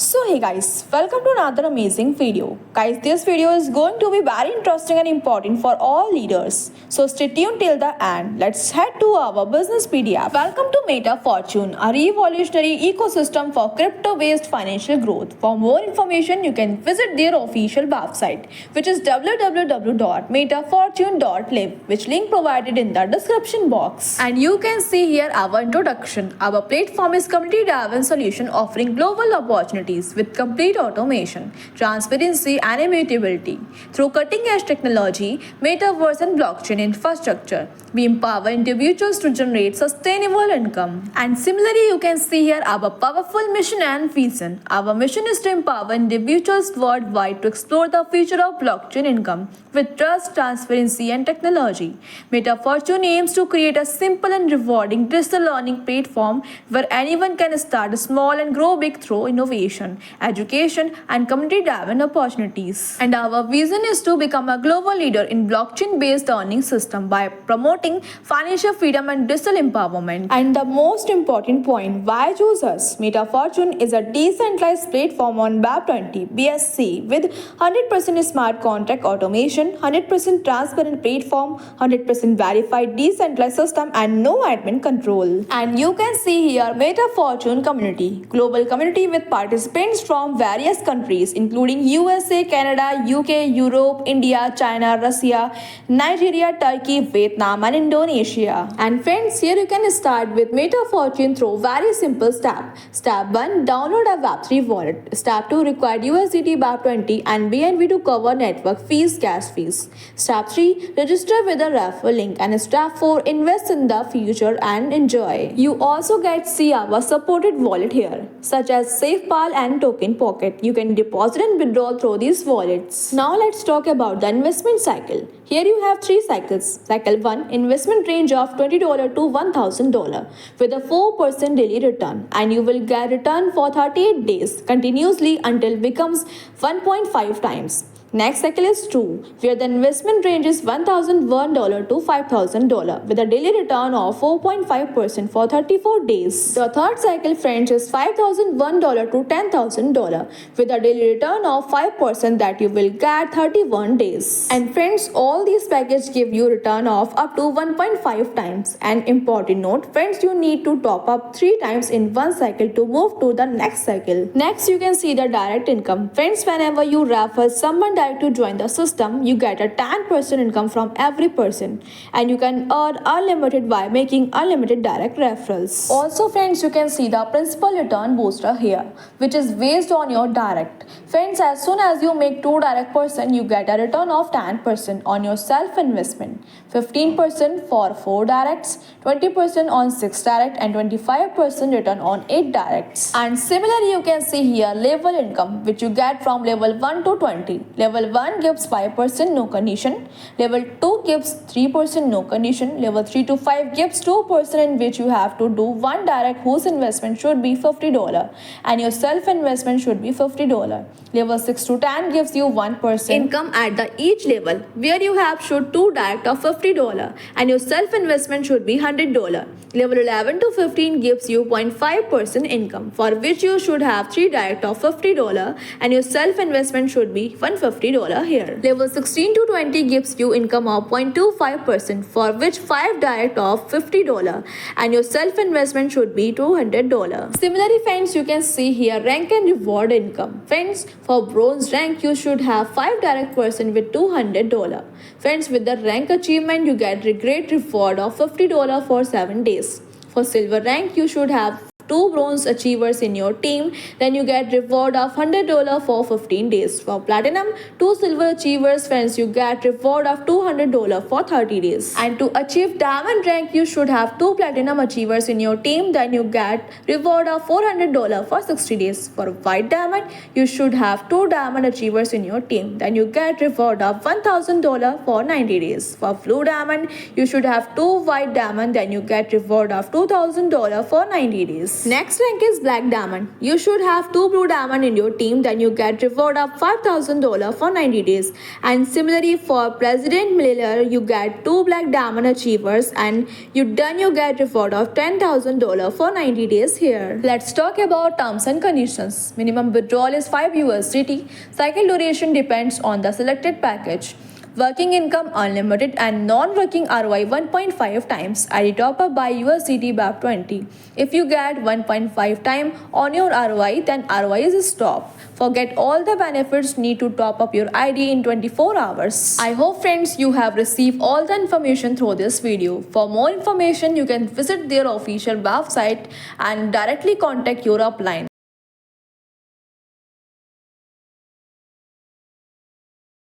So hey guys, welcome to another amazing video. Guys, this video is going to be very interesting and important for all leaders. So stay tuned till the end. Let's head to our business PDF. Welcome to Meta Fortune, a revolutionary ecosystem for crypto-based financial growth. For more information, you can visit their official website, which is www.metafortune.live, which link provided in the description box. And you can see here our introduction. Our platform is community-driven solution offering global opportunities with complete automation, transparency, and immutability. Through cutting-edge technology, metaverse, and blockchain infrastructure, we empower individuals to generate sustainable income. And similarly, you can see here our powerful mission and vision. Our mission is to empower individuals worldwide to explore the future of blockchain income with trust, transparency, and technology. MetaFortune aims to create a simple and rewarding digital learning platform where anyone can start small and grow big through innovation, education, and community-driven opportunities. And our vision is to become a global leader in blockchain-based earning system by promoting financial freedom and digital empowerment. And the most important point, why choose us? MetaFortune is a decentralized platform on Web20 BSC with 100% smart contract automation, 100% transparent platform, 100% verified decentralized system, and no admin control. And you can see here MetaFortune community, global community with participants from various countries including USA, Canada, UK, Europe, India, China, Russia, Nigeria, Turkey, Vietnam, and Indonesia. And friends, here you can start with MetaFortune through very simple step. Step 1, download a Web3 wallet. Step 2, require USDT Web20 and BNB to cover network fees, gas fees. Step 3, register with a referral link. And step 4, invest in the future and enjoy. You also get see our supported wallet here, such as SafePal and Token Pocket. You can deposit and withdraw through these wallets. Now let's talk about the investment cycle. Here you have 3 cycles. Cycle 1, investment range of $20 to $1,000 with a 4% daily return, and you will get return for 38 days continuously until it becomes 1.5 times. Next cycle is 2, where the investment range is $1,001 to $5,000 with a daily return of 4.5% for 34 days. The third cycle, friends, is $5,001 to $10,000 with a daily return of 5% that you will get 31 days. And friends, all these packages give you return of up to 1.5 times. An important note, friends, you need to top up 3 times in one cycle to move to the next cycle. Next, you can see the direct income. Friends, whenever you refer someone to join the system, you get a 10% income from every person, and you can earn unlimited by making unlimited direct referrals. Also friends, you can see the principal return booster here, which is based on your direct. Friends, as soon as you make 2 direct person, you get a return of 10% on your self investment, 15% for 4 directs, 20% on 6 direct, and 25% return on 8 directs. And similarly, you can see here level income, which you get from level 1 to 20. Level 1 gives 5% no condition, level 2 gives 3% no condition, level 3 to 5 gives 2% in which you have to do 1 direct whose investment should be $50 and your self investment should be $50. Level 6 to 10 gives you 1% income at the each level where you have should 2 direct of $50 and your self investment should be $100. Level 11 to 15 gives you 0.5% income for which you should have 3 direct of $50 and your self investment should be $150 here. Level 16 to 20 gives you income of 0.25% for which 5 direct of $50 and your self investment should be $200. Similarly friends, you can see here rank and reward income. Friends, for bronze rank you should have 5 direct person with $200. Friends, with the rank achievement you get a great reward of $50 for 7 days. For silver rank you should have 2 bronze achievers in your team, then you get reward of $100 for 15 days. For platinum, 2 silver achievers, friends, you get reward of $200 for 30 days. And to achieve diamond rank, you should have 2 platinum achievers in your team, then you get reward of $400 for 60 days. For white diamond, you should have 2 diamond achievers in your team, then you get reward of $1,000 for 90 days. For blue diamond, you should have 2 white diamond, then you get reward of $2,000 for 90 days. Next rank is Black Diamond. You should have 2 Blue Diamond in your team, then you get reward of $5,000 for 90 days. And similarly for President Miller, you get 2 Black Diamond Achievers and you get reward of $10,000 for 90 days here. Let's talk about terms and conditions. Minimum withdrawal is 5 USDT. Cycle duration depends on the selected package. Working income unlimited and non-working ROI 1.5 times. ID top up by USDT BAP20. If you get 1.5 time on your ROI, then ROI is stop. Forget all the benefits, need to top up your ID in 24 hours. I hope friends you have received all the information through this video. For more information, you can visit their official website and directly contact your upline.